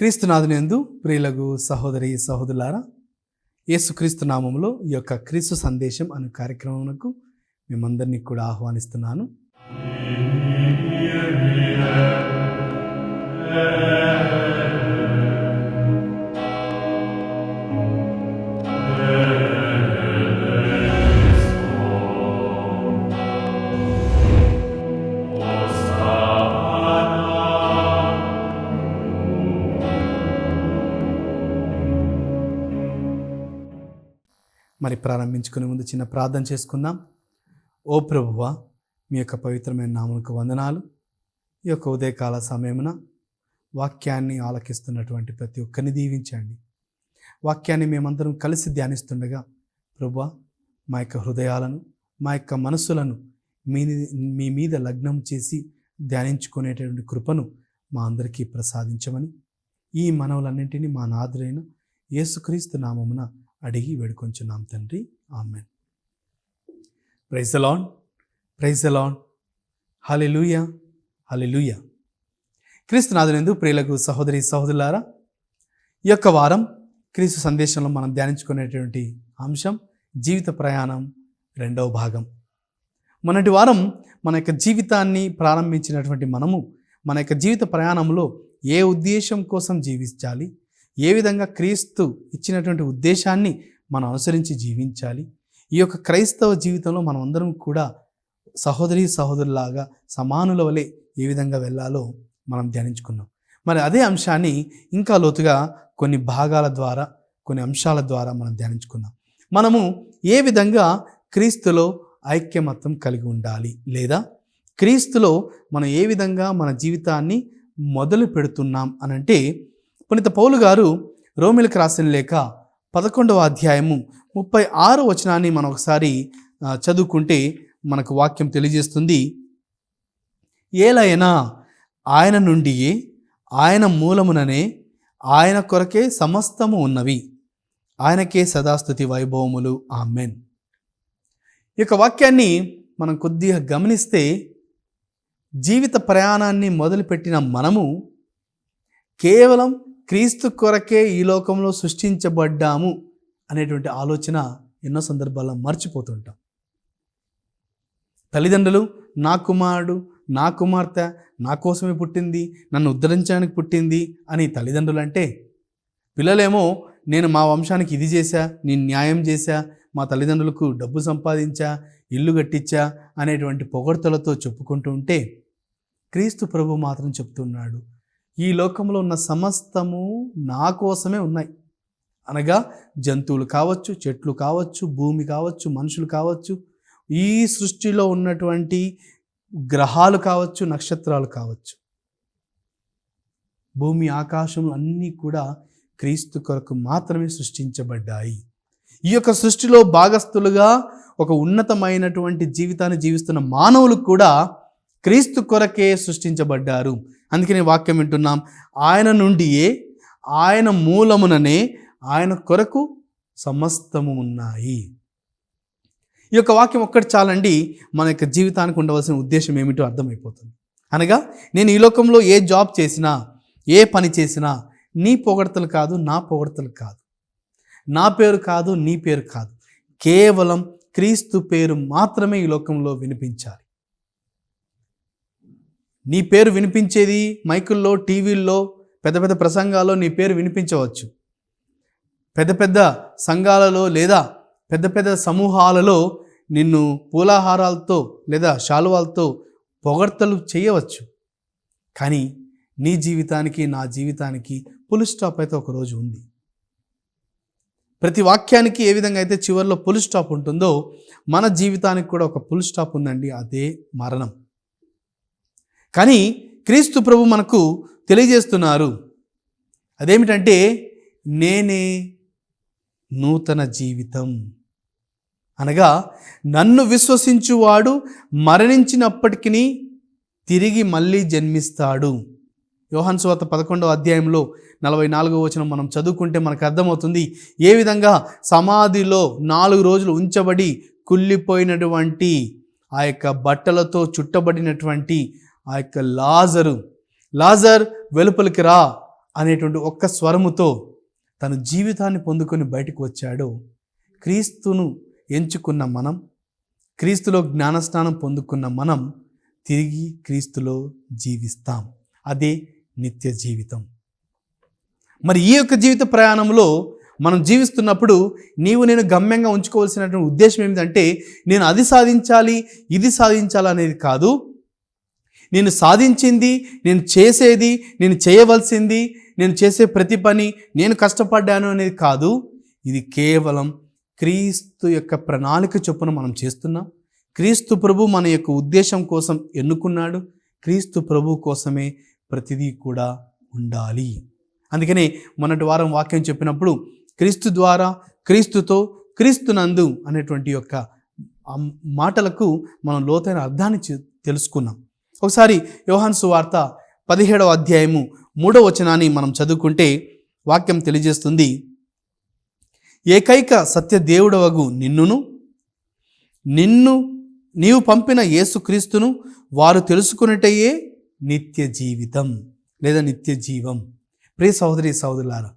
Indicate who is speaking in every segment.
Speaker 1: క్రీస్తునాథునందు ప్రియులకు సహోదరి సహోదరులారా, యేసుక్రీస్తు నామములో ఈ యొక్క క్రీస్తు సందేశం అనే కార్యక్రమమునకు మిమ్మందరినీ కూడా ఆహ్వానిస్తున్నాను. మరి ప్రారంభించుకునే ముందు చిన్న ప్రార్థన చేసుకుందాం. ఓ ప్రభువా, మీ యొక్క పవిత్రమైన నామమునకు వందనాలు. ఈ యొక్క ఉదయకాల సమయమున వాక్యాన్ని ఆలకిస్తున్నటువంటి ప్రతి ఒక్కరిని దీవించండి. వాక్యాన్ని మేమందరం కలిసి ధ్యానిస్తుండగా ప్రభువా, మా యొక్క హృదయాలను, మా యొక్క మనస్సులను మీ మీద లగ్నం చేసి ధ్యానించుకునేటటువంటి కృపను మా అందరికీ ప్రసాదించమని ఈ మనవులన్నింటినీ మా నాథుడైన యేసుక్రీస్తు నామమున అడిగి వేడుకొంచున్నాం తండ్రి, ఆమేన్. Praise the lord, praise the lord, హల్లెలూయా, హల్లెలూయా. క్రీస్తునాథునందు ప్రియులకు సహోదరి సహోదరులారా, ఈ యొక్క వారం క్రీస్తు సందేశంలో మనం ధ్యానించుకునేటువంటి అంశం జీవిత ప్రయాణం 2వ భాగం. మొన్నటి వారం మన యొక్క జీవితాన్ని ప్రారంభించినటువంటి మనము మన యొక్క జీవిత ప్రయాణంలో ఏ ఉద్దేశం కోసం జీవించాలి, ఏ విధంగా క్రీస్తు ఇచ్చినటువంటి ఉద్దేశాన్ని మనం అనుసరించి జీవించాలి, ఈ యొక్క క్రైస్తవ జీవితంలో మనం అందరం కూడా సహోదరి సహోదరులాగా సమానుల వలె ఏ విధంగా వెళ్ళాలో మనం ధ్యానించుకున్నాం. మరి అదే అంశాన్ని ఇంకా లోతుగా కొన్ని భాగాల ద్వారా, కొన్ని అంశాల ద్వారా మనం ధ్యానించుకున్నాం. మనము ఏ విధంగా క్రీస్తులో ఐక్యమత్యం కలిగి ఉండాలి, లేదా క్రీస్తులో మనం ఏ విధంగా మన జీవితాన్ని మొదలు పెడుతున్నాం అనంటే, పునీత పౌలు గారు రోమీయులకు రాసిన లేఖ 11వ అధ్యాయము 36వ వచనాన్ని మనం ఒకసారి చదువుకుంటే మనకు వాక్యం తెలియజేస్తుంది. ఏలైనా ఆయన నుండియే, ఆయన మూలముననే, ఆయన కొరకే సమస్తము ఉన్నవి, ఆయనకే సదాస్తుతి వైభవములు, ఆమెన్. ఈ యొక్క వాక్యాన్ని మనం కొద్దిగా గమనిస్తే, జీవిత ప్రయాణాన్ని మొదలుపెట్టిన మనము కేవలం క్రీస్తు కొరకే ఈ లోకంలో సృష్టించబడ్డాము అనేటువంటి ఆలోచన ఎన్నో సందర్భాల్లో మర్చిపోతుంటాం. తల్లిదండ్రులు నా కుమారుడు, నా కుమార్తె నా కోసమే పుట్టింది, నన్ను ఉద్ధరించడానికి పుట్టింది అని తల్లిదండ్రులు అంటే, పిల్లలేమో నేను మా వంశానికి ఇది చేశా, నేను న్యాయం చేశా, మా తల్లిదండ్రులకు డబ్బు సంపాదించా, ఇల్లు కట్టించా అనేటువంటి పొగడ్తలతో చెప్పుకుంటూ ఉంటే, క్రీస్తు ప్రభు మాత్రం చెప్తున్నాడు, ఈ లోకంలో ఉన్న సమస్తము నా కోసమే ఉన్నాయి. అనగా జంతువులు కావచ్చు, చెట్లు కావచ్చు, భూమి కావచ్చు, మనుషులు కావచ్చు, ఈ సృష్టిలో ఉన్నటువంటి గ్రహాలు కావచ్చు, నక్షత్రాలు కావచ్చు, భూమి ఆకాశం అన్నీ కూడా క్రీస్తు కొరకు మాత్రమే సృష్టించబడ్డాయి. ఈ యొక్క సృష్టిలో భాగస్థులుగా ఒక ఉన్నతమైనటువంటి జీవితాన్ని జీవిస్తున్న మానవులు కూడా క్రీస్తు కొరకే సృష్టించబడ్డారు. అందుకనే వాక్యం వింటున్నాం, ఆయన నుండియే, ఆయన మూలముననే, ఆయన కొరకు సమస్తము ఉన్నాయి. ఈ యొక్క వాక్యం ఒక్కటి చాలండి మన యొక్క జీవితానికి ఉండవలసిన ఉద్దేశం ఏమిటో అర్థమైపోతుంది. అనగా నేను ఈ లోకంలో ఏ జాబ్ చేసినా, ఏ పని చేసినా నీ పొగడ్తలు కాదు, నా పొగడ్తలు కాదు, నా పేరు కాదు, నీ పేరు కాదు, కేవలం క్రీస్తు పేరు మాత్రమే ఈ లోకంలో వినిపించాలి. నీ పేరు వినిపించేది మైకుల్లో, టీవీల్లో, పెద్ద పెద్ద ప్రసంగాల్లో నీ పేరు వినిపించవచ్చు. పెద్ద పెద్ద సంఘాలలో లేదా పెద్ద పెద్ద సమూహాలలో నిన్ను పూలాహారాలతో లేదా శాలువాలతో పొగడ్తలు చేయవచ్చు. కానీ నీ జీవితానికి, నా జీవితానికి ఫుల్ స్టాప్ అయితే ఒకరోజు ఉంది. ప్రతి వాక్యానికి ఏ విధంగా అయితే చివరిలో ఫుల్ స్టాప్ ఉంటుందో, మన జీవితానికి కూడా ఒక ఫుల్ స్టాప్ ఉందండి, అదే మరణం. కానీ క్రీస్తు ప్రభు మనకు తెలియజేస్తున్నారు, అదేమిటంటే నేనే నూతన జీవితం. అనగా నన్ను విశ్వసించువాడు మరణించినప్పటికీ తిరిగి మళ్ళీ జన్మిస్తాడు. యోహాను సువార్త 11వ అధ్యాయంలో 44వ వచనం మనం చదువుకుంటే మనకు అర్థమవుతుంది, ఏ విధంగా సమాధిలో 4 రోజులు ఉంచబడి కుళ్ళిపోయినటువంటి ఆ యొక్క బట్టలతో చుట్టబడినటువంటి ఆ యొక్క లాజర్ వెలుపలికి రా అనేటువంటి ఒక్క స్వరముతో తన జీవితాన్ని పొందుకొని బయటకు వచ్చాడో, క్రీస్తును ఎంచుకున్న మనం, క్రీస్తులో జ్ఞానస్నానం పొందుకున్న మనం తిరిగి క్రీస్తులో జీవిస్తాం. అదే నిత్య జీవితం. మరి ఈ యొక్క జీవిత ప్రయాణంలో మనం జీవిస్తున్నప్పుడు నేను గమ్యంగా ఉంచుకోవాల్సినటువంటి ఉద్దేశం ఏమిటంటే, నేను అది సాధించాలి, ఇది సాధించాలి అనేది కాదు. నేను సాధించింది, నేను చేసేది, నేను చేయవలసింది, నేను చేసే ప్రతి పని నేను కష్టపడ్డాను అనేది కాదు. ఇది కేవలం క్రీస్తు యొక్క ప్రణాళిక చొప్పున మనం చేస్తున్నాం. క్రీస్తు ప్రభు మన యొక్క ఉద్దేశం కోసం ఎన్నుకున్నాడు. క్రీస్తు ప్రభు కోసమే ప్రతిదీ కూడా ఉండాలి. అందుకనే మొన్నటి వారం వాక్యం చెప్పినప్పుడు క్రీస్తు ద్వారా, క్రీస్తుతో, క్రీస్తునందు అనేటువంటి యొక్క మాటలకు మనం లోతైన అర్థాన్ని తెలుసుకున్నాం. ఒకసారి యోహాను సువార్త 17వ అధ్యాయము 3వ వచనాన్ని మనం చదువుకుంటే వాక్యం తెలియజేస్తుంది, ఏకైక సత్య దేవుడవగు నీవు పంపిన యేసుక్రీస్తును వారు తెలుసుకున్నట్టయే నిత్య జీవితం లేదా నిత్య జీవం. ప్రియ సహోదరి సహోదరులారా,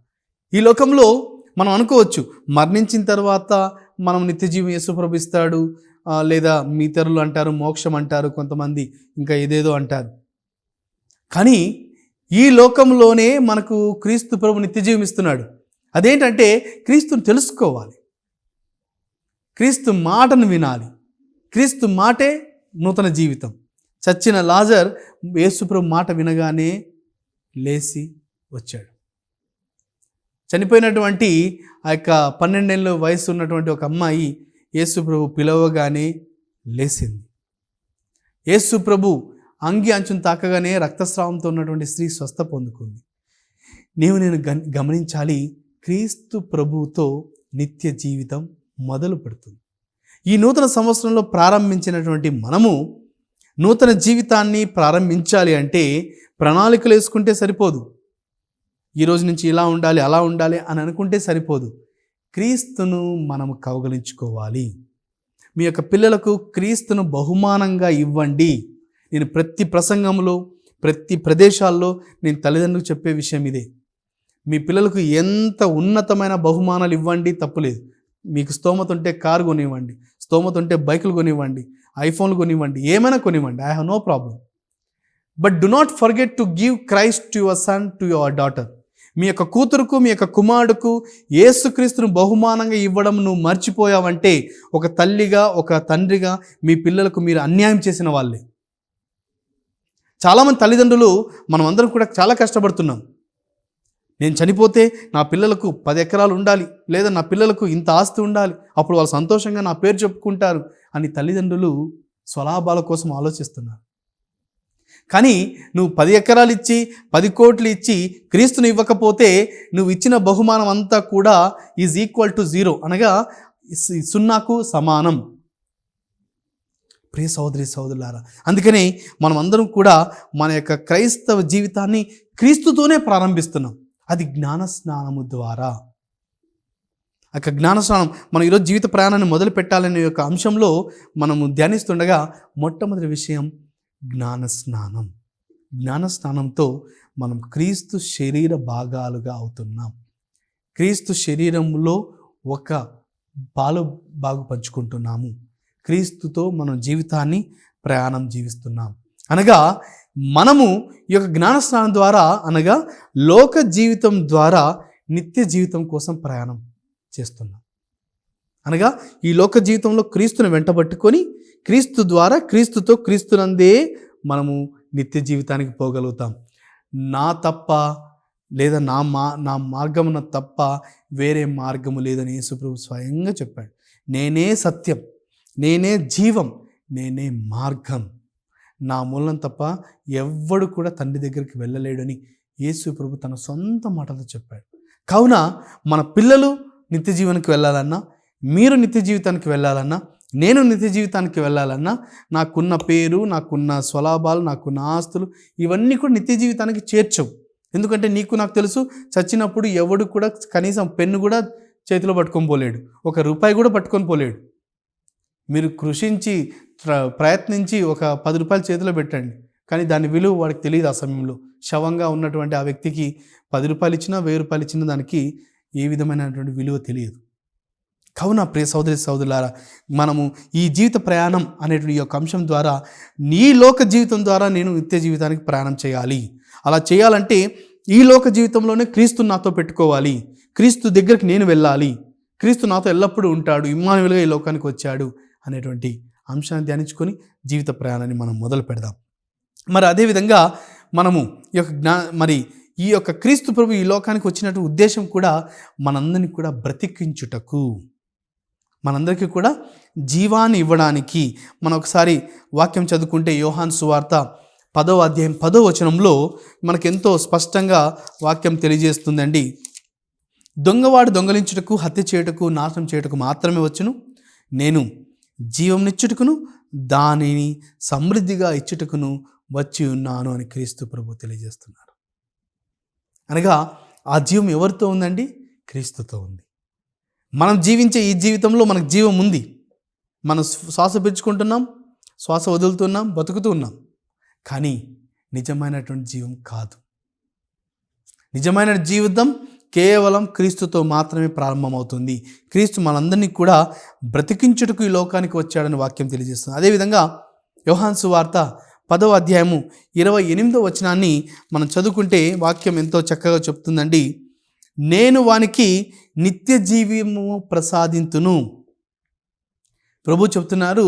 Speaker 1: ఈ లోకంలో మనం అనుకోవచ్చు మరణించిన తర్వాత మనం నిత్య జీవం యేసుప్రభు ఇస్తాడు, లేదా మీ ఇతరులు అంటారు మోక్షం అంటారు, కొంతమంది ఇంకా ఏదేదో అంటారు. కానీ ఈ లోకంలోనే మనకు క్రీస్తు ప్రభు నిత్య జీవం ఇస్తున్నాడు. అదేంటంటే క్రీస్తుని తెలుసుకోవాలి, క్రీస్తు మాటను వినాలి. క్రీస్తు మాటే నూతన జీవితం. చచ్చిన లాజర్ యేసుప్రభు మాట వినగానే లేచి వచ్చాడు. చనిపోయినటువంటి ఆ యొక్క 12 ఏళ్ళ వయసు ఉన్నటువంటి ఒక అమ్మాయి యేసుప్రభు పిలవగానే లేచింది. యేసుప్రభు అంగి అంచును తాకగానే రక్తస్రావంతో ఉన్నటువంటి స్త్రీ స్వస్థ పొందుకుంది. నేను గమనించాలి, క్రీస్తు ప్రభువుతో నిత్య జీవితం మొదలు పెడుతుంది. ఈ నూతన సంవత్సరంలో ప్రారంభించినటువంటి మనము నూతన జీవితాన్ని ప్రారంభించాలి అంటే ప్రణాళికలు వేసుకుంటే సరిపోదు. ఈరోజు నుంచి ఇలా ఉండాలి, అలా ఉండాలి అని అనుకుంటే సరిపోదు. క్రీస్తును మనము కౌగలించుకోవాలి. మీ యొక్క పిల్లలకు క్రీస్తును బహుమానంగా ఇవ్వండి. నేను ప్రతి ప్రసంగంలో, ప్రతి ప్రదేశాల్లో నేను తల్లిదండ్రులకు చెప్పే విషయం ఇదే. మీ పిల్లలకు ఎంత ఉన్నతమైన బహుమానాలు ఇవ్వండి, తప్పులేదు. మీకు స్తోమత ఉంటే కారు కొనివ్వండి, స్తోమత ఉంటే బైకులు కొనివ్వండి, ఐఫోన్లు కొనివ్వండి, ఏమైనా కొనివ్వండి. I have no problem. But do not forget to give Christ to your son, to your daughter. మీ యొక్క కూతురుకు, మీ యొక్క కుమారుడుకు యేసుక్రీస్తును బహుమానంగా ఇవ్వడం నువ్వు మర్చిపోయావంటే ఒక తల్లిగా, ఒక తండ్రిగా మీ పిల్లలకు మీరు అన్యాయం చేసిన వాళ్ళే. చాలామంది తల్లిదండ్రులు మనం అందరం కూడా చాలా కష్టపడుతున్నాం. నేను చనిపోతే నా పిల్లలకు 10 ఎకరాలు ఉండాలి, లేదా నా పిల్లలకు ఇంత ఆస్తి ఉండాలి, అప్పుడు వాళ్ళు సంతోషంగా నా పేరు చెప్పుకుంటారు అని తల్లిదండ్రులు స్వలాభాల కోసం ఆలోచిస్తున్నారు. కానీ నువ్వు 10 ఎకరాలు ఇచ్చి 10 కోట్లు ఇచ్చి క్రీస్తుని ఇవ్వకపోతే నువ్వు ఇచ్చిన బహుమానం అంతా కూడా ఈజ్ ఈక్వల్ టు 0, అనగా 0కు సమానం. ప్రియ సహోదరి సహోదరులారా, అందుకని మనం అందరం కూడా మన యొక్క క్రైస్తవ జీవితాన్ని క్రీస్తుతోనే ప్రారంభిస్తున్నాం. అది జ్ఞానస్నానము ద్వారా. ఆ జ్ఞానస్నానం మనం ఈరోజు జీవిత ప్రయాణాన్ని మొదలు పెట్టాలనే యొక్క అంశంలో మనము ధ్యానిస్తుండగా మొట్టమొదటి విషయం జ్ఞానస్నానం. జ్ఞానస్నానంతో మనం క్రీస్తు శరీర భాగాలుగా అవుతున్నాం. క్రీస్తు శరీరంలో ఒక భాగు పంచుకుంటున్నాము. క్రీస్తుతో మనం జీవితాన్ని ప్రయాణం జీవిస్తున్నాం. అనగా మనము ఈ యొక్క జ్ఞానస్నానం ద్వారా, అనగా లోక జీవితం ద్వారా నిత్య జీవితం కోసం ప్రయాణం చేస్తున్నాం. అనగా ఈ లోక జీవితంలో క్రీస్తుని వెంటబట్టుకొని క్రీస్తు ద్వారా, క్రీస్తుతో, క్రీస్తునందే మనము నిత్య జీవితానికి పోగలుగుతాం. నా తప్ప లేదా నా మార్గమున తప్ప వేరే మార్గము లేదని యేసుప్రభు స్వయంగా చెప్పాడు. నేనే సత్యం, నేనే జీవం, నేనే మార్గం, నా మూలం తప్ప ఎవ్వడు కూడా తండ్రి దగ్గరికి వెళ్ళలేడని యేసుప్రభు తన సొంత మాటలతో చెప్పాడు. కావున మన పిల్లలు నిత్య జీవనానికి వెళ్ళాలన్నా, మీరు నిత్య జీవితానికి వెళ్ళాలన్నా, నేను నిత్య జీవితానికి వెళ్ళాలన్నా, నాకున్న పేరు, నాకున్న స్వలాభాలు, నాకున్న ఆస్తులు ఇవన్నీ కూడా నిత్య జీవితానికి చేర్చవు. ఎందుకంటే నీకు నాకు తెలుసు, చచ్చినప్పుడు ఎవడు కూడా కనీసం పెన్ను కూడా చేతిలో పట్టుకొని పోలేడు, ₹1 కూడా పట్టుకొని పోలేడు. మీరు కృషించి ప్రయత్నించి ఒక ₹10 చేతిలో పెట్టండి, కానీ దాని విలువ వాడికి తెలియదు. ఆ సమయంలో శవంగా ఉన్నటువంటి ఆ వ్యక్తికి 10 రూపాయలు ఇచ్చినా 1000 రూపాయలు ఇచ్చినా దానికి ఏ విధమైనటువంటి విలువ తెలియదు. కావున ప్రియ సోదరి సోదరులారా, మనము ఈ జీవిత ప్రయాణం అనేటువంటి ఈ యొక్క అంశం ద్వారా నీ లోక జీవితం ద్వారా నేను నిత్య జీవితానికి ప్రయాణం చేయాలి. అలా చేయాలంటే ఈ లోక జీవితంలోనే క్రీస్తుని నాతో పెట్టుకోవాలి, క్రీస్తు దగ్గరికి నేను వెళ్ళాలి, క్రీస్తు నాతో ఎల్లప్పుడూ ఉంటాడు, ఇమ్మానుయేలుగా ఈ లోకానికి వచ్చాడు అనేటువంటి అంశాన్ని ధ్యానించుకొని జీవిత ప్రయాణాన్ని మనం మొదలు పెడదాం. మరి అదేవిధంగా మనము ఈ యొక్క క్రీస్తు ప్రభు ఈ లోకానికి వచ్చినట్టు ఉద్దేశం కూడా మనందరినీ కూడా బ్రతికించుటకు, మనందరికీ కూడా జీవాన్ని ఇవ్వడానికి. మనం ఒకసారి వాక్యం చదువుకుంటే యోహాను సువార్త 10వ అధ్యాయం 10వ వచనంలో మనకెంతో స్పష్టంగా వాక్యం తెలియజేస్తుందండి. దొంగవాడు దొంగలించుటకు, హత్య చేయుటకు, నాశనం చేయుటకు మాత్రమే వచ్చును, నేను జీవంనిచ్చుటకును దానిని సమృద్ధిగా ఇచ్చుటకును వచ్చి ఉన్నాను అని క్రీస్తు ప్రభు తెలియజేస్తున్నారు. అనగా ఆ జీవం ఎవరితో ఉందండి? క్రీస్తుతో ఉంది. మనం జీవించే ఈ జీవితంలో మనకు జీవం ఉంది. మనం శ్వాస పీల్చుకుంటున్నాం, శ్వాస వదులుతున్నాం, బతుకుతూ ఉన్నాం. కానీ నిజమైనటువంటి జీవం కాదు. నిజమైన జీవితం కేవలం క్రీస్తుతో మాత్రమే ప్రారంభమవుతుంది. క్రీస్తు మనందరినీ కూడా బ్రతికించుటకు ఈ లోకానికి వచ్చాడని వాక్యం తెలియజేస్తుంది. అదేవిధంగా యోహాను సువార్త 10వ అధ్యాయము 28వ వచనాన్ని మనం చదువుకుంటే వాక్యం ఎంతో చక్కగా చెప్తుందండి. నేను వానికి నిత్య జీవము ప్రసాదింతును. ప్రభు చెప్తున్నారు,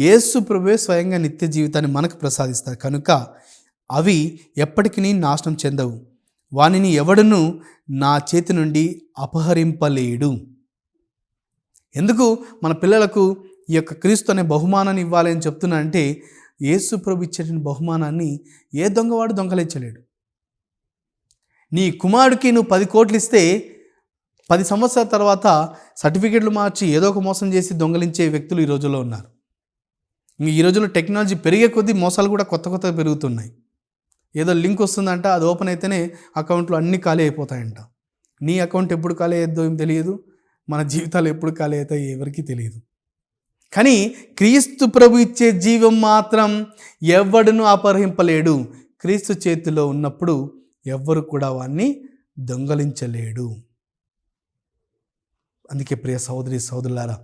Speaker 1: యేసు ప్రభువే స్వయంగా నిత్య జీవితాన్ని మనకు ప్రసాదిస్తారు కనుక అవి ఎప్పటికీ నాశనం చెందవు, వానిని ఎవడును నా చేతి నుండి అపహరింపలేడు. ఎందుకు మన పిల్లలకు ఈ యొక్క క్రీస్తు అనే బహుమానాన్ని ఇవ్వాలి అని చెప్తున్నా అంటే, యేసు ప్రభు ఇచ్చిన బహుమానాన్ని ఏ దొంగవాడు దొంగలించలేడు. నీ కుమారుడికి నువ్వు 10 కోట్లు ఇస్తే 10 సంవత్సరాల తర్వాత సర్టిఫికెట్లు మార్చి ఏదో ఒక మోసం చేసి దొంగలించే వ్యక్తులు ఈ రోజుల్లో ఉన్నారు. ఈ రోజుల్లో టెక్నాలజీ పెరిగే కొద్దీ మోసాలు కూడా కొత్త పెరుగుతున్నాయి. ఏదో లింక్ వస్తుందంట, అది ఓపెన్ అయితేనే అకౌంట్లో అన్నీ ఖాళీ అయిపోతాయంట. నీ అకౌంట్ ఎప్పుడు ఖాళీ అయ్యేదో ఏం తెలియదు, మన జీవితాలు ఎప్పుడు ఖాళీ అవుతాయో ఎవరికీ తెలియదు. కానీ క్రీస్తు ప్రభు ఇచ్చే జీవం మాత్రం ఎవడును అపహరింపలేడు. క్రీస్తు చేతిలో ఉన్నప్పుడు ఎవ్వరు కూడా వాన్ని దొంగలించలేడు. అందుకే ప్రియ సహోదరి సహోదరులారా,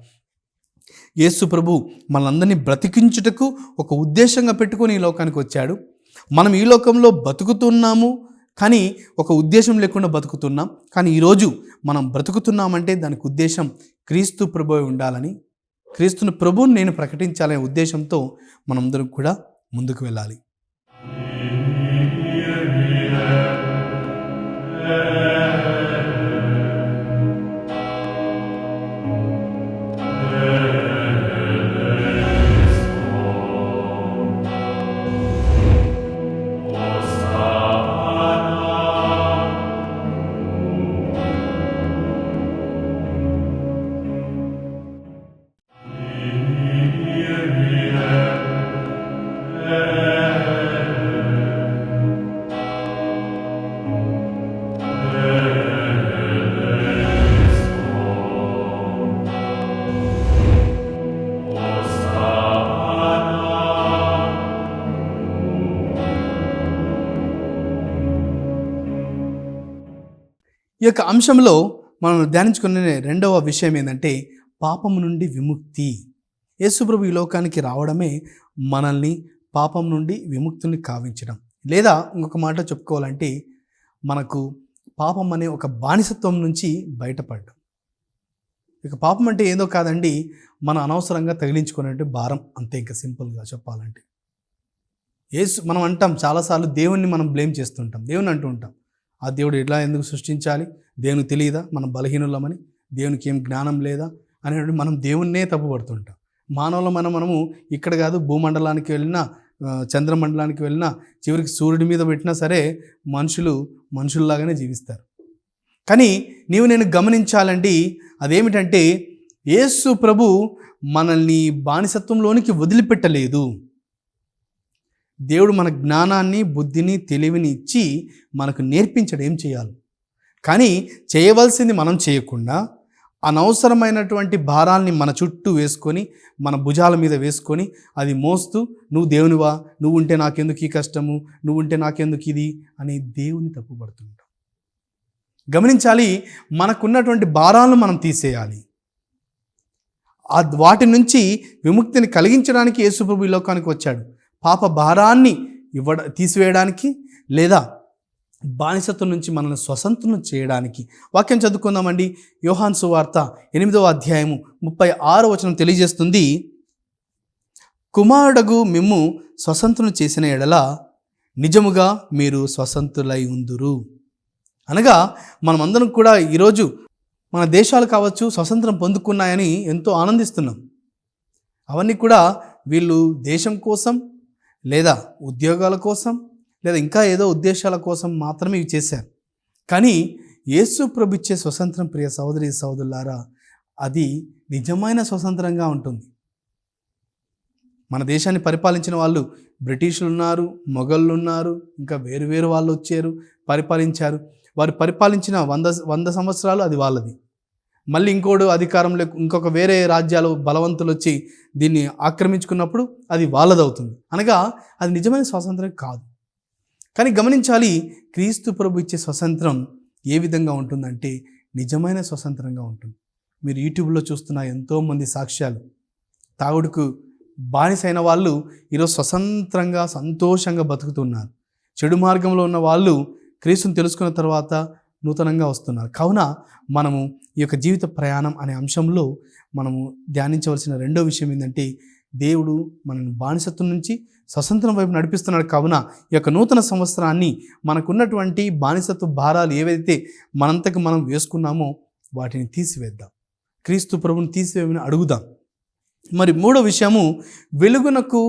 Speaker 1: యేసు ప్రభు మనందరినీ బ్రతికించుటకు ఒక ఉద్దేశంగా పెట్టుకొని ఈ లోకానికి వచ్చాడు. మనం ఈ లోకంలో బతుకుతున్నాము, కానీ ఒక ఉద్దేశం లేకుండా బతుకుతున్నాం. కానీ ఈరోజు మనం బ్రతుకుతున్నామంటే దానికి ఉద్దేశం క్రీస్తు ప్రభువే ఉండాలని, క్రీస్తుని ప్రభువుని నేను ప్రకటించాలనే ఉద్దేశంతో మనందరం కూడా ముందుకు వెళ్ళాలి. ఈ యొక్క అంశంలో మనం ధ్యానించుకునే రెండవ విషయం ఏంటంటే పాపం నుండి విముక్తి. యేసుప్రభు ఈ లోకానికి రావడమే మనల్ని పాపం నుండి విముక్తిని కావించడం, లేదా ఇంకొక మాట చెప్పుకోవాలంటే మనకు పాపం అనే ఒక బానిసత్వం నుంచి బయటపడడం. ఇక పాపం అంటే ఏదో కాదండి, మనం అనవసరంగా తగిలించుకునే భారం, అంతే. ఇంకా సింపుల్గా చెప్పాలంటే మనం అంటాం చాలాసార్లు దేవుణ్ణి మనం బ్లేమ్ చేస్తుంటాం, దేవుని అంటూ ఉంటాం, ఆ దేవుడు ఇలా ఎందుకు సృష్టించాలి, దేవునికి తెలియదా మనం బలహీనులమని, దేవునికి ఏం జ్ఞానం లేదా అనేటువంటి మనం దేవుణ్ణే తప్పుపడుతుంటాం. మనము ఇక్కడ కాదు, భూమండలానికి వెళ్ళినా చంద్రమండలానికి వెళ్ళినా చివరికి సూర్యుడి మీద పెట్టినా సరే మనుషుల్లాగానే జీవిస్తారు. కానీ నేను గమనించాలండి, అదేమిటంటే యేసు ప్రభు మనల్ని బానిసత్వంలోనికి వదిలిపెట్టలేదు. దేవుడు మన జ్ఞానాన్ని, బుద్ధిని, తెలివిని ఇచ్చి మనకు నేర్పించడం ఏం చేయాలి. కానీ చేయవలసింది మనం చేయకుండా అనవసరమైనటువంటి భారాల్ని మన చుట్టూ వేసుకొని, మన భుజాల మీద వేసుకొని, అది మోస్తూ నువ్వు దేవునివా, నువ్వు ఉంటే నాకెందుకు ఈ కష్టము, నువ్వు ఉంటే నాకెందుకు ఇది అని దేవుని తప్పుపడుతుంటాం. గమనించాలి, మనకున్నటువంటి భారాలను మనం తీసేయాలి. వాటి నుంచి విముక్తిని కలిగించడానికి యేసుప్రభు ఈ లోకానికి వచ్చాడు. పాప భారాన్ని తీసివేయడానికి, లేదా బానిసత్వం నుంచి మనల్ని స్వతంత్రం చేయడానికి. వాక్యం చదువుకుందామండి. యోహాను సువార్త 8వ అధ్యాయము 36వ వచనం తెలియజేస్తుంది, కుమారుడగు మిమ్ము స్వతంత్రం చేసిన ఎడల నిజముగా మీరు స్వతంత్రులై ఉందురు. అనగా మనమందరం కూడా ఈరోజు మన దేశాలు కావచ్చు స్వతంత్రం పొందుకున్నాయని ఎంతో ఆనందిస్తున్నాం. అవన్నీ కూడా వీళ్ళు దేశం కోసం, లేదా ఉద్యోగాల కోసం, లేదా ఇంకా ఏదో ఉద్దేశాల కోసం మాత్రమే ఇవి చేశారు. కానీ యేసు ప్రభు ఇచ్చే స్వతంత్రం, ప్రియ సహోదరి సహోదరులారా, అది నిజమైన స్వతంత్రంగా ఉంటుంది. మన దేశాన్ని పరిపాలించిన వాళ్ళు బ్రిటిషులు ఉన్నారు, మొఘళ్ళు ఉన్నారు, ఇంకా వేరు వాళ్ళు వచ్చారు, పరిపాలించారు. వారు పరిపాలించిన 100 సంవత్సరాలు అది వాళ్ళది. మళ్ళీ ఇంకోడు అధికారంలో ఇంకొక వేరే రాజ్యాలు బలవంతులు వచ్చి దీన్ని ఆక్రమించుకున్నప్పుడు అది వాళ్ళదవుతుంది. అనగా అది నిజమైన స్వాతంత్రం కాదు. కానీ గమనించాలి, క్రీస్తు ప్రభు ఇచ్చే స్వతంత్రం ఏ విధంగా ఉంటుందంటే నిజమైన స్వతంత్రంగా ఉంటుంది. మీరు యూట్యూబ్లో చూస్తున్న ఎంతోమంది సాక్ష్యాలు, తాగుడుకు బానిసైన వాళ్ళు ఈరోజు స్వతంత్రంగా సంతోషంగా బతుకుతున్నారు. చెడు మార్గంలో ఉన్న వాళ్ళు క్రీస్తుని తెలుసుకున్న తర్వాత నూతనంగా వస్తున్నారు. కావున మనము ఈ యొక్క జీవిత ప్రయాణం అనే అంశంలో మనము ధ్యానించవలసిన రెండో విషయం ఏంటంటే, దేవుడు మనల్ని బానిసత్వం నుంచి స్వతంత్రం వైపు నడిపిస్తున్నాడు. కావున ఈ యొక్క నూతన సంవత్సరాన్ని మనకున్నటువంటి బానిసత్వ భారాలు ఏవైతే మనంతకు మనం వేసుకున్నామో వాటిని తీసివేద్దాం. క్రీస్తు ప్రభుని తీసివేయమని అడుగుదాం. మరి మూడో విషయము, వెలుగునకు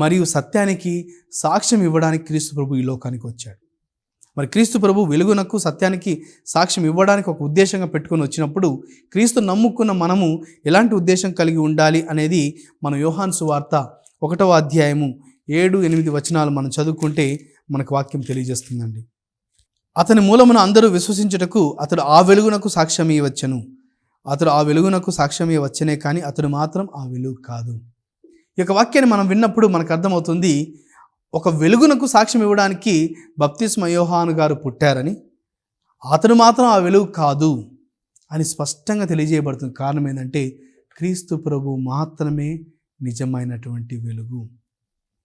Speaker 1: మరియు సత్యానికి సాక్ష్యం ఇవ్వడానికి క్రీస్తు ప్రభు ఈ లోకానికి వచ్చాడు. మరి క్రీస్తు ప్రభు వెలుగునకు సత్యానికి సాక్ష్యం ఇవ్వడానికి ఒక ఉద్దేశంగా పెట్టుకొని వచ్చినప్పుడు క్రీస్తు నమ్ముకున్న మనము ఎలాంటి ఉద్దేశం కలిగి ఉండాలి అనేది మనం యోహాను సువార్త 1వ అధ్యాయము 7-8 వచనాలు మనం చదువుకుంటే మనకు వాక్యం తెలియజేస్తుందండి. అతని మూలమున అందరూ విశ్వసించుటకు అతడు ఆ వెలుగునకు సాక్ష్యం ఇవ్వచ్చును. అతడు ఆ వెలుగునకు సాక్ష్యం ఇవ్వచ్చనే కానీ అతడు మాత్రం ఆ వెలుగు కాదు. ఈ యొక్క వాక్యాన్ని మనం విన్నప్పుడు మనకు అర్థమవుతుంది, ఒక వెలుగునకు సాక్ష్యం ఇవ్వడానికి బప్తిస్మ యోహాను గారు పుట్టారని, అతడు మాత్రం ఆ వెలుగు కాదు అని స్పష్టంగా తెలియజేయబడుతుంది. కారణం ఏంటంటే క్రీస్తు ప్రభు మాత్రమే నిజమైనటువంటి వెలుగు.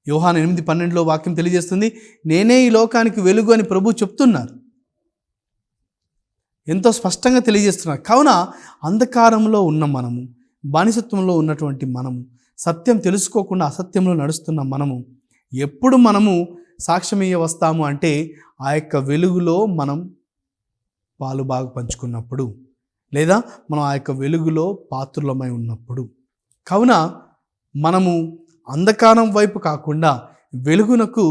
Speaker 1: యోహాను 8:12 వాక్యం తెలియజేస్తుంది, నేనే ఈ లోకానికి వెలుగు అని ప్రభు చెప్తున్నారు. ఎంతో స్పష్టంగా తెలియజేస్తున్నారు. కావున అంధకారంలో ఉన్న మనము, బానిసత్వంలో ఉన్నటువంటి మనము, సత్యం తెలుసుకోకుండా అసత్యంలో నడుస్తున్న మనము ఎప్పుడు మనము సాక్ష్యమయ్య వస్తాము అంటే ఆ యొక్క వెలుగులో మనం పాలు బాగా పంచుకున్నప్పుడు, లేదా మనం ఆ యొక్క వెలుగులో పాత్రులమై ఉన్నప్పుడు. కావున మనము అంధకారం వైపు కాకుండా వెలుగునకు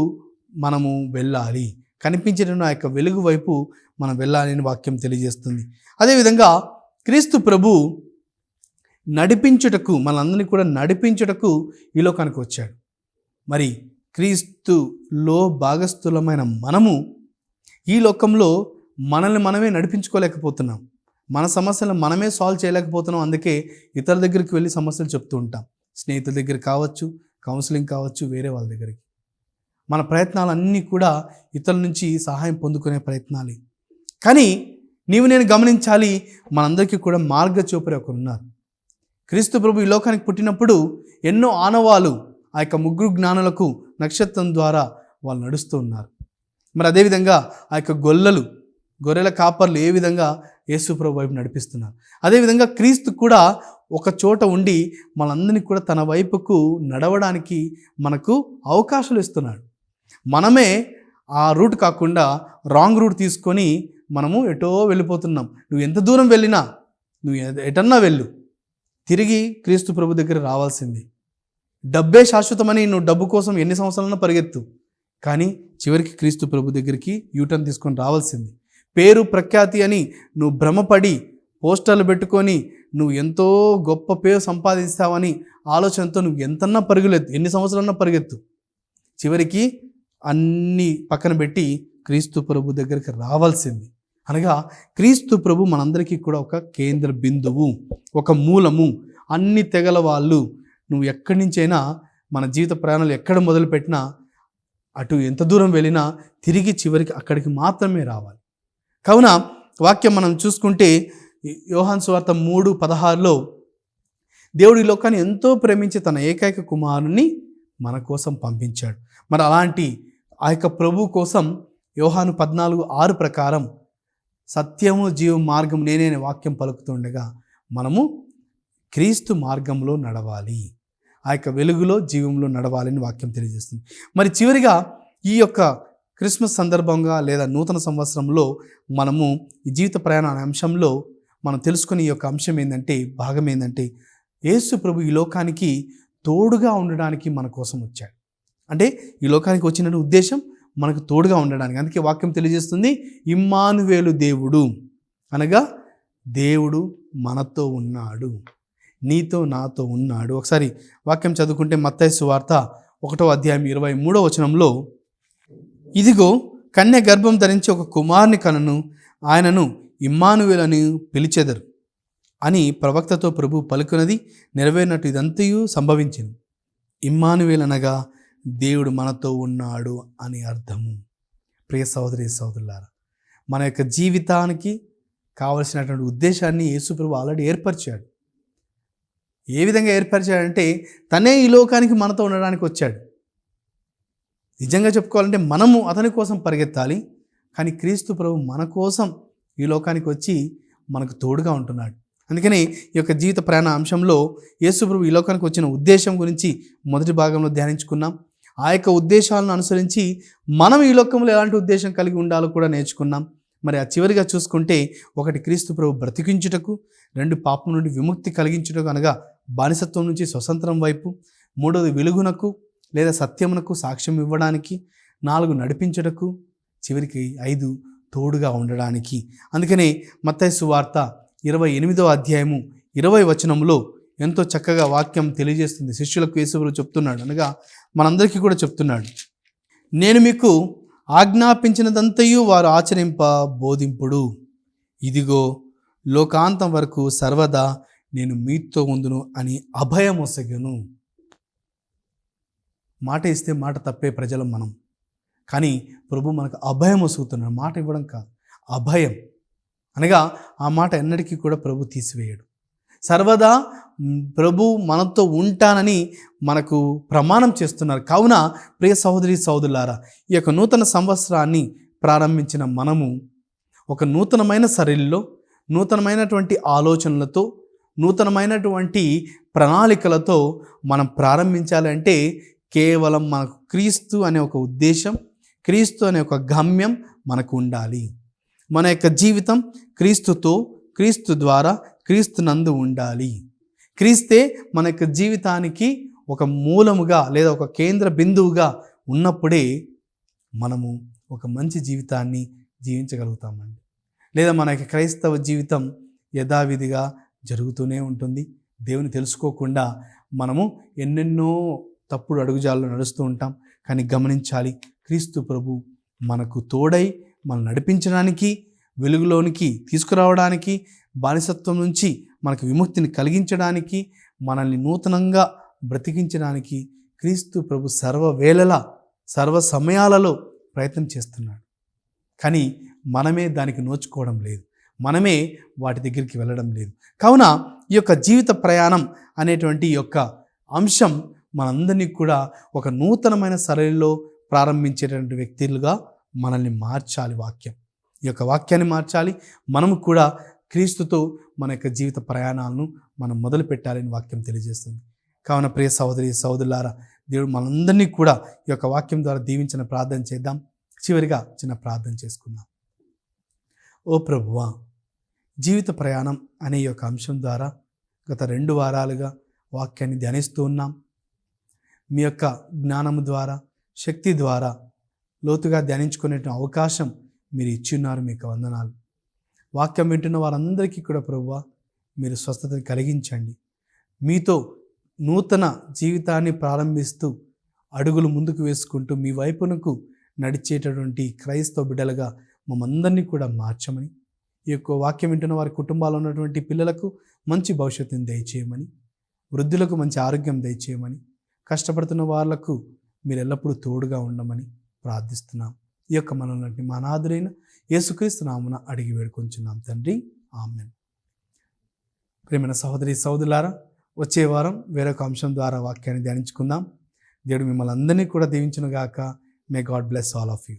Speaker 1: మనము వెళ్ళాలి. కనిపించిన ఆ యొక్క వెలుగు వైపు మనం వెళ్ళాలి అని వాక్యం తెలియజేస్తుంది. అదేవిధంగా క్రీస్తు ప్రభు నడిపించుటకు, మనందరినీ కూడా నడిపించుటకు ఈ లోకానికి వచ్చాడు. మరి క్రీస్తులో భాగస్థులమైన మనము ఈ లోకంలో మనల్ని మనమే నడిపించుకోలేకపోతున్నాం. మన సమస్యలను మనమే సాల్వ్ చేయలేకపోతున్నాం. అందుకే ఇతరుల దగ్గరికి వెళ్ళి సమస్యలు చెప్తూ ఉంటాం. స్నేహితుల దగ్గర కావచ్చు, కౌన్సిలింగ్ కావచ్చు, వేరే వాళ్ళ దగ్గరికి. మన ప్రయత్నాలన్నీ కూడా ఇతరుల నుంచి సహాయం పొందుకునే ప్రయత్నాలే. కానీ నేను గమనించాలి, మనందరికీ కూడా మార్గచూపరి ఒకరు ఉన్నారు. క్రీస్తు ప్రభు ఈ లోకానికి పుట్టినప్పుడు ఎన్నో ఆనవాలు ఆ యొక్క ముగ్గురు జ్ఞానులకు నక్షత్రం ద్వారా వాళ్ళు నడుస్తూ ఉన్నారు. మరి అదేవిధంగా ఆ యొక్క గొర్రెల కాపర్లు ఏ విధంగా యేసు ప్రభు వైపు నడిపిస్తున్నారు, అదేవిధంగా క్రీస్తు కూడా ఒక చోట ఉండి మనందరినీ కూడా తన వైపుకు నడవడానికి మనకు అవకాశాలు ఇస్తున్నాడు. మనమే ఆ రూట్ కాకుండా రాంగ్ రూట్ తీసుకొని మనము ఎటో వెళ్ళిపోతున్నాం. నువ్వు ఎంత దూరం వెళ్ళినా, నువ్వు ఎటన్నా వెళ్ళు, తిరిగి క్రీస్తు ప్రభు దగ్గర రావాల్సింది. డబ్బే శాశ్వతమని నువ్వు డబ్బు కోసం ఎన్ని సంవత్సరాలన్నా పరిగెత్తు, కానీ చివరికి క్రీస్తు ప్రభు దగ్గరికి యూటర్న్ తీసుకొని రావాల్సింది. పేరు ప్రఖ్యాతి అని నువ్వు భ్రమపడి పోస్టర్లు పెట్టుకొని నువ్వు ఎంతో గొప్ప పేరు సంపాదిస్తావని ఆలోచనతో నువ్వు ఎంతన్నా పరుగులెత్తు, ఎన్ని సంవత్సరాలన్నా పరిగెత్తు, చివరికి అన్నీ పక్కన పెట్టి క్రీస్తు ప్రభు దగ్గరికి రావాల్సింది. అనగా క్రీస్తు ప్రభు మనందరికీ కూడా ఒక కేంద్ర బిందువు, ఒక మూలము. అన్ని తెగల వాళ్ళు నువ్వు ఎక్కడి నుంచైనా మన జీవిత ప్రయాణాలు ఎక్కడ మొదలుపెట్టినా అటు ఎంత దూరం వెళ్ళినా తిరిగి చివరికి అక్కడికి మాత్రమే రావాలి. కావున వాక్యం మనం చూసుకుంటే యోహాను సువార్త 3:16లో దేవుడి లోకాన్ని ఎంతో ప్రేమించి తన ఏకైక కుమారుని మన కోసం పంపించాడు. మరి అలాంటి ఆ యొక్క ప్రభు కోసం యోహాను 14:6 ప్రకారం సత్యము జీవ మార్గం నేనే అనే వాక్యం పలుకుతుండగా మనము క్రీస్తు మార్గంలో నడవాలి, ఆ యొక్క వెలుగులో జీవంలో నడవాలని వాక్యం తెలియజేస్తుంది. మరి చివరిగా ఈ యొక్క క్రిస్మస్ సందర్భంగా లేదా నూతన సంవత్సరంలో మనము ఈ జీవిత ప్రయాణ అంశంలో మనం తెలుసుకునే ఈ యొక్క అంశం ఏంటంటే, భాగం ఏంటంటే, యేసు ప్రభు ఈ లోకానికి తోడుగా ఉండడానికి మన కోసం వచ్చాడు. అంటే ఈ లోకానికి వచ్చిన ఉద్దేశం మనకు తోడుగా ఉండడానికి. అందుకే వాక్యం తెలియజేస్తుంది, ఇమ్మానువేలు దేవుడు, అనగా దేవుడు మనతో ఉన్నాడు, నీతో నాతో ఉన్నాడు. ఒకసారి వాక్యం చదువుకుంటే మత్తయి సువార్త 1:23 ఇదిగో కన్య గర్భం ధరించి ఒక కుమారుని కనును, ఆయనను ఇమ్మానువేలు అని పిలిచెదరు అని ప్రవక్తతో ప్రభు పలుకున్నది నెరవేరినట్టు ఇదంతయు సంభవించింది. ఇమ్మానువేలు అనగా దేవుడు మనతో ఉన్నాడు అని అర్థము. ప్రియ సహోదరి సహోదరులారా, మన యొక్క జీవితానికి కావలసినటువంటి ఉద్దేశాన్ని యేసు ప్రభు ఆల్రెడీ ఏర్పరిచాడు. ఏ విధంగా ఏర్పరిచాడంటే, తనే ఈ లోకానికి మనతో ఉండడానికి వచ్చాడు. నిజంగా చెప్పుకోవాలంటే మనము అతని కోసం పరిగెత్తాలి, కానీ క్రీస్తు ప్రభు మన కోసం ఈ లోకానికి వచ్చి మనకు తోడుగా ఉంటున్నాడు. అందుకని ఈ యొక్క జీవిత ప్రయాణ అంశంలో యేసు ప్రభు ఈ లోకానికి వచ్చిన ఉద్దేశం గురించి మొదటి భాగంలో ధ్యానించుకున్నాం. ఆ యొక్క ఉద్దేశాలను అనుసరించి మనం ఈ లోకంలో ఎలాంటి ఉద్దేశం కలిగి ఉండాలో కూడా నేర్చుకున్నాం. మరి ఆ చివరిగా చూసుకుంటే, ఒకటి క్రీస్తు ప్రభు బ్రతికించుటకు, 2 పాపం నుండి విముక్తి కలిగించుటకు అనగా బానిసత్వం నుంచి స్వతంత్రం వైపు, 3వది వెలుగునకు లేదా సత్యమునకు సాక్ష్యం ఇవ్వడానికి, 4 నడిపించుటకు, చివరికి 5 తోడుగా ఉండడానికి. అందుకనే మత్తయి సువార్త 28:20 ఎంతో చక్కగా వాక్యం తెలియజేస్తుంది. శిష్యులకు యేసు ప్రభువు చెప్తున్నాడు, అనగా మనందరికీ కూడా చెప్తున్నాడు, నేను మీకు ఆజ్ఞాపించినదంతయు వారు ఆచరింప బోధింపుడు, ఇదిగో లోకాంతం వరకు సర్వదా నేను మీతో ఉందును అని అభయం ఒసగెను. మాట ఇస్తే మాట తప్పే ప్రజలం మనం, కానీ ప్రభు మనకు అభయం ఒసుగుతున్నాడు. మాట ఇవ్వడం కాదు, అభయం అనగా ఆ మాట ఎన్నటికీ కూడా ప్రభు తీసివేయడు. సర్వదా ప్రభు మనతో ఉంటానని మనకు ప్రమాణం చేస్తున్నారు. కావున ప్రియ సహోదరి సహోదరులారా, ఈ యొక్క నూతన సంవత్సరాన్ని ప్రారంభించిన మనము ఒక నూతనమైన శరీరంలో, నూతనమైనటువంటి ఆలోచనలతో, నూతనమైనటువంటి ప్రణాళికలతో మనం ప్రారంభించాలంటే కేవలం మనకు క్రీస్తు అనే ఒక ఉద్దేశం, క్రీస్తు అనే ఒక గమ్యం మనకు ఉండాలి. మన యొక్క జీవితం క్రీస్తుతో, క్రీస్తు ద్వారా, క్రీస్తు నందు ఉండాలి. క్రీస్తే మన యొక్క జీవితానికి ఒక మూలముగా లేదా ఒక కేంద్ర బిందువుగా ఉన్నప్పుడే మనము ఒక మంచి జీవితాన్ని జీవించగలుగుతామండి. లేదా మన యొక్క క్రైస్తవ జీవితం యథావిధిగా జరుగుతూనే ఉంటుంది. దేవుని తెలుసుకోకుండా మనము ఎన్నెన్నో తప్పుడు అడుగుజాల్లో నడుస్తూ ఉంటాం. కానీ గమనించాలి, క్రీస్తు ప్రభు మనకు తోడై మనం నడిపించడానికి, వెలుగులోనికి తీసుకురావడానికి, బానిసత్వం నుంచి మనకు విముక్తిని కలిగించడానికి, మనల్ని నూతనంగా బ్రతికించడానికి క్రీస్తు ప్రభు సర్వవేళలా, సర్వ సమయాలలో ప్రయత్నం చేస్తున్నాడు. కానీ మనమే దానికి నోచుకోవడం లేదు, మనమే వాటి దగ్గరికి వెళ్ళడం లేదు. కావున ఈ యొక్క జీవిత ప్రయాణం అనేటువంటి ఈ యొక్క అంశం మనందరినీ కూడా ఒక నూతనమైన సరళిలో ప్రారంభించేటువంటి వ్యక్తులుగా మనల్ని మార్చాలి. ఈ యొక్క వాక్యాన్ని మార్చాలి. మనము కూడా క్రీస్తుతో మన యొక్క జీవిత ప్రయాణాలను మనం మొదలు పెట్టాలని వాక్యం తెలియజేస్తుంది. కావున ప్రియ సహోదరి సహోదరులారా, దేవుడు మనందరినీ కూడా ఈ యొక్క వాక్యం ద్వారా దీవించిన ప్రార్థన చేద్దాం. చివరిగా చిన్న ప్రార్థన చేసుకుందాం. ఓ ప్రభువా, జీవిత ప్రయాణం అనే ఈ యొక్క అంశం ద్వారా గత 2 వారాలుగా వాక్యాన్ని ధ్యానిస్తూ ఉన్నాం. మీ యొక్క జ్ఞానము ద్వారా, శక్తి ద్వారా లోతుగా ధ్యానించుకునే అవకాశం మీరు ఇచ్చిన్నారు. మీకు వందనాలు. వాక్యం వింటున్న వారందరికీ కూడా ప్రభువా, మీరు స్వస్థతని కలిగించండి. మీతో నూతన జీవితాన్ని ప్రారంభిస్తూ అడుగులు ముందుకు వేసుకుంటూ మీ వైపునకు నడిచేటటువంటి క్రైస్తవ బిడ్డలుగా మమ్మందరినీ కూడా మార్చమని, ఈ యొక్క వాక్యం వింటున్న వారి కుటుంబాల్లో ఉన్నటువంటి పిల్లలకు మంచి భవిష్యత్తుని దయచేయమని, వృద్ధులకు మంచి ఆరోగ్యం దయచేయమని, కష్టపడుతున్న వాళ్ళకు మీరు ఎల్లప్పుడూ తోడుగా ఉండమని ప్రార్థిస్తున్నాం. ఈ యొక్క మనల్ని మా నాథుడైన యేసుక్రీస్తు నామమున అడిగి వేడుకొంచున్నాం తండ్రి, ఆమేన్. ప్రియమైన సహోదరి సహోదరులారా, వచ్చే వారం వేరొక అంశం ద్వారా వాక్యాన్ని ధ్యానించుకుందాం. దేవుడు మిమ్మల్ని అందరినీ కూడా దీవించునుగాక. May God bless all of you.